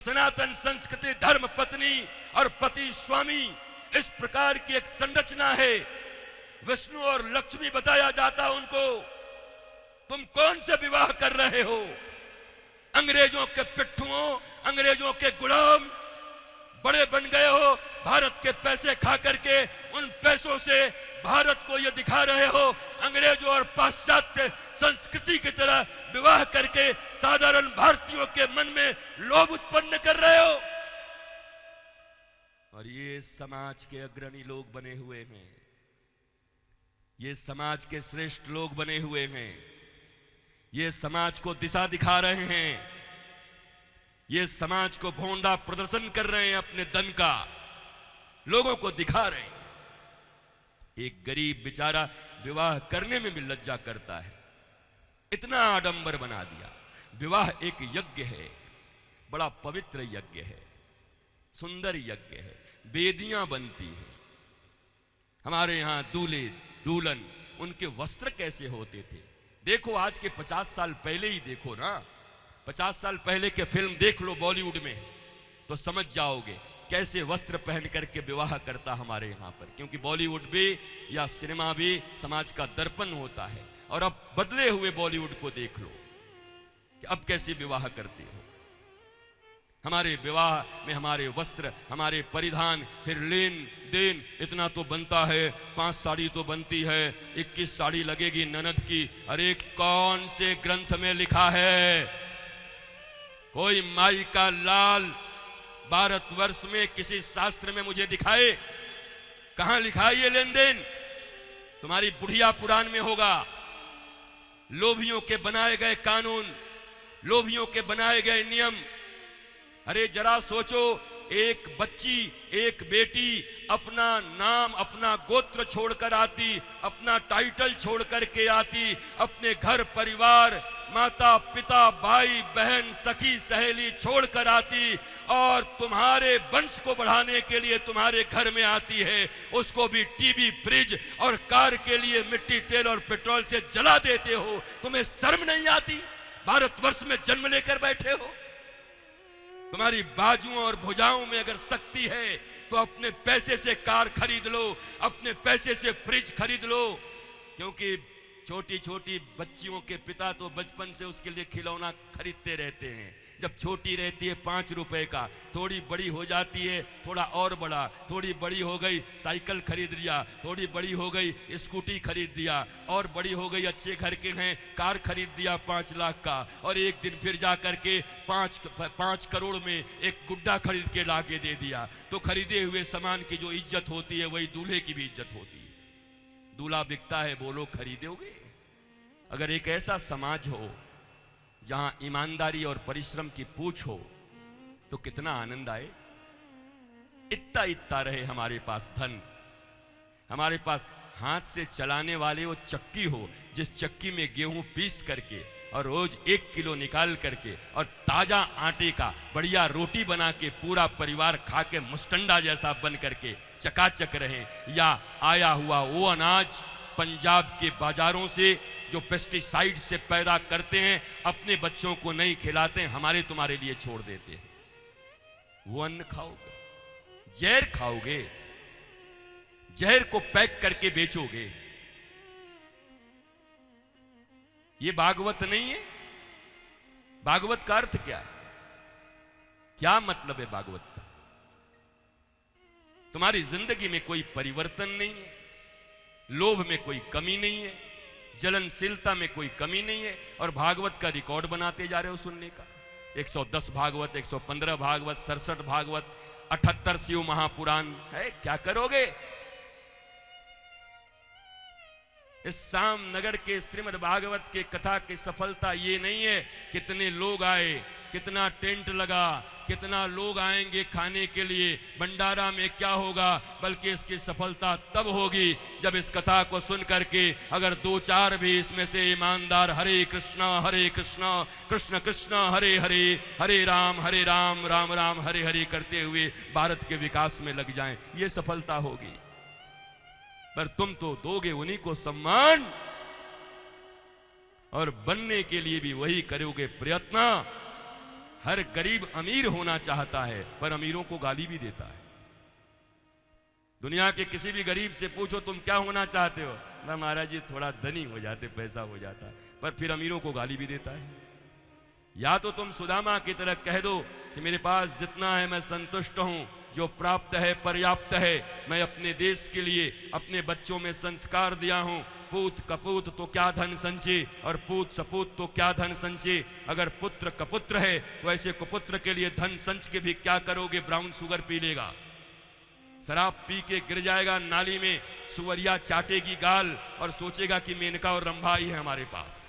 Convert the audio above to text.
सनातन संस्कृति धर्म पत्नी और पति स्वामी इस प्रकार की एक संरचना है। विष्णु और लक्ष्मी बताया जाता उनको, तुम कौन से विवाह कर रहे हो? अंग्रेजों के पिट्ठुओं, अंग्रेजों के गुलाम बड़े बन गए हो। भारत के पैसे खा करके उन पैसों से भारत को ये दिखा रहे हो अंग्रेजों और पाश्चात्य संस्कृति की तरह विवाह करके साधारण भारतीयों के मन में लोभ उत्पन्न कर रहे हो। और ये समाज के अग्रणी लोग बने हुए हैं, ये समाज के श्रेष्ठ लोग बने हुए हैं, ये समाज को दिशा दिखा रहे हैं, ये समाज को भोंडा प्रदर्शन कर रहे हैं, अपने धन का लोगों को दिखा रहे हैं। एक गरीब बेचारा विवाह करने में भी लज्जा करता है, इतना आडंबर बना दिया। विवाह एक यज्ञ है, बड़ा पवित्र यज्ञ है, सुंदर यज्ञ है, वेदियां बनती हैं। हमारे यहां दूल्हे दुल्हन उनके वस्त्र कैसे होते थे, देखो आज के 50 साल पहले ही देखो ना, 50 साल पहले के फिल्म देख लो बॉलीवुड में, तो समझ जाओगे कैसे वस्त्र पहन करके विवाह करता हमारे यहाँ पर। क्योंकि बॉलीवुड भी या सिनेमा भी समाज का दर्पण होता है। और अब बदले हुए बॉलीवुड को देख लो कि अब कैसे विवाह करते हो। हमारे विवाह में हमारे वस्त्र, हमारे परिधान, फिर लेन देन इतना तो बनता है, 5 साड़ी तो बनती है, 21 साड़ी लगेगी ननद की। अरे कौन से ग्रंथ में लिखा है? कोई माई का लाल भारतवर्ष में किसी शास्त्र में मुझे दिखाए, कहां लिखा है ये लेन देन? तुम्हारी बुढ़िया पुराण में होगा। लोभियों के बनाए गए कानून, लोभियों के बनाए गए नियम। अरे जरा सोचो, एक बच्ची, एक बेटी अपना नाम, अपना गोत्र छोड़कर आती, अपना टाइटल छोड़कर के आती, अपने घर परिवार, माता पिता भाई बहन सखी सहेली छोड़कर आती और तुम्हारे वंश को बढ़ाने के लिए तुम्हारे घर में आती है। उसको भी टीवी, फ्रिज और कार के लिए मिट्टी, तेल और पेट्रोल से जला देते हो। तुम्हें शर्म नहीं आती? भारतवर्ष में जन्म लेकर बैठे हो। तुम्हारी बाजुओं और भुजाओं में अगर शक्ति है तो अपने पैसे से कार खरीद लो, अपने पैसे से फ्रिज खरीद लो। क्योंकि छोटी छोटी बच्चियों के पिता तो बचपन से उसके लिए खिलौना खरीदते रहते हैं। जब छोटी रहती है 5 रुपए का, थोड़ी बड़ी हो जाती है थोड़ा और बड़ा, थोड़ी बड़ी हो गई साइकिल खरीद लिया, थोड़ी बड़ी हो गई स्कूटी खरीद दिया, और बड़ी हो गई अच्छे घर के हैं कार खरीद दिया 5 लाख का, और एक दिन फिर जा करके 5 करोड़ में एक गुड्डा खरीद के ला के दे दिया। तो खरीदे हुए सामान की जो इज्जत होती है वही दूल्हे की भी इज्जत होती है। दूल्हा बिकता है, बोलो खरीदोगे? अगर एक ऐसा समाज हो जहां ईमानदारी और परिश्रम की पूछ हो तो कितना आनंद आए। इतना इतना रहे हमारे पास धन, हमारे पास हाथ से चलाने वाले वो चक्की हो, जिस चक्की में गेहूं पीस करके और रोज 1 किलो निकाल करके और ताजा आटे का बढ़िया रोटी बना के पूरा परिवार खा के मुस्टंडा जैसा बन करके चकाचक रहे। या आया हुआ वो अनाज पंजाब के बाजारों से जो पेस्टिसाइड से पैदा करते हैं, अपने बच्चों को नहीं खिलाते, हमारे तुम्हारे लिए छोड़ देते हैं। वो अन्न खाओगे, जहर खाओगे, जहर को पैक करके बेचोगे। ये भागवत नहीं है। भागवत का अर्थ क्या है? क्या मतलब है भागवत का? तुम्हारी जिंदगी में कोई परिवर्तन नहीं है, लोभ में कोई कमी नहीं है, जलनशीलता में कोई कमी नहीं है, और भागवत का रिकॉर्ड बनाते जा रहे हो सुनने का। 110 भागवत, 115 भागवत, 67 भागवत, 78 शिव महापुराण है। क्या करोगे? इस शाम नगर के श्रीमद् भागवत के कथा की सफलता ये नहीं है कितने लोग आए, कितना टेंट लगा, कितना लोग आएंगे खाने के लिए, भंडारा में क्या होगा, बल्कि इसकी सफलता तब होगी जब इस कथा को सुन करके अगर 2-4 भी इसमें से ईमानदार हरे कृष्णा कृष्ण कृष्ण हरे हरे, हरे राम राम राम हरे हरे करते हुए भारत के विकास में लग जाएं, ये सफलता होगी। पर तुम तो दोगे उन्हीं को सम्मान, और बनने के लिए भी वही करोगे प्रयत्न हर गरीब अमीर होना चाहता है, पर अमीरों को गाली भी देता है। दुनिया के किसी भी गरीब से पूछो तुम क्या होना चाहते हो, मैं महाराज जी थोड़ा धनी हो जाते, पैसा हो जाता, पर फिर अमीरों को गाली भी देता है। या तो तुम सुदामा की तरह कह दो कि मेरे पास जितना है मैं संतुष्ट हूं, जो प्राप्त है पर्याप्त है, मैं अपने देश के लिए अपने बच्चों में संस्कार दिया हूं, पूत कपूत तो क्या धन संचे और पूत सपूत तो क्या धन संचे। अगर पुत्र कपुत्र है तो ऐसे कुपुत्र के लिए धन संच के भी क्या करोगे, ब्राउन शुगर पी लेगा, शराब पी के गिर जाएगा नाली में, सुवरिया चाटेगी गाल और सोचेगा कि मेनका और रंभा ही है हमारे पास।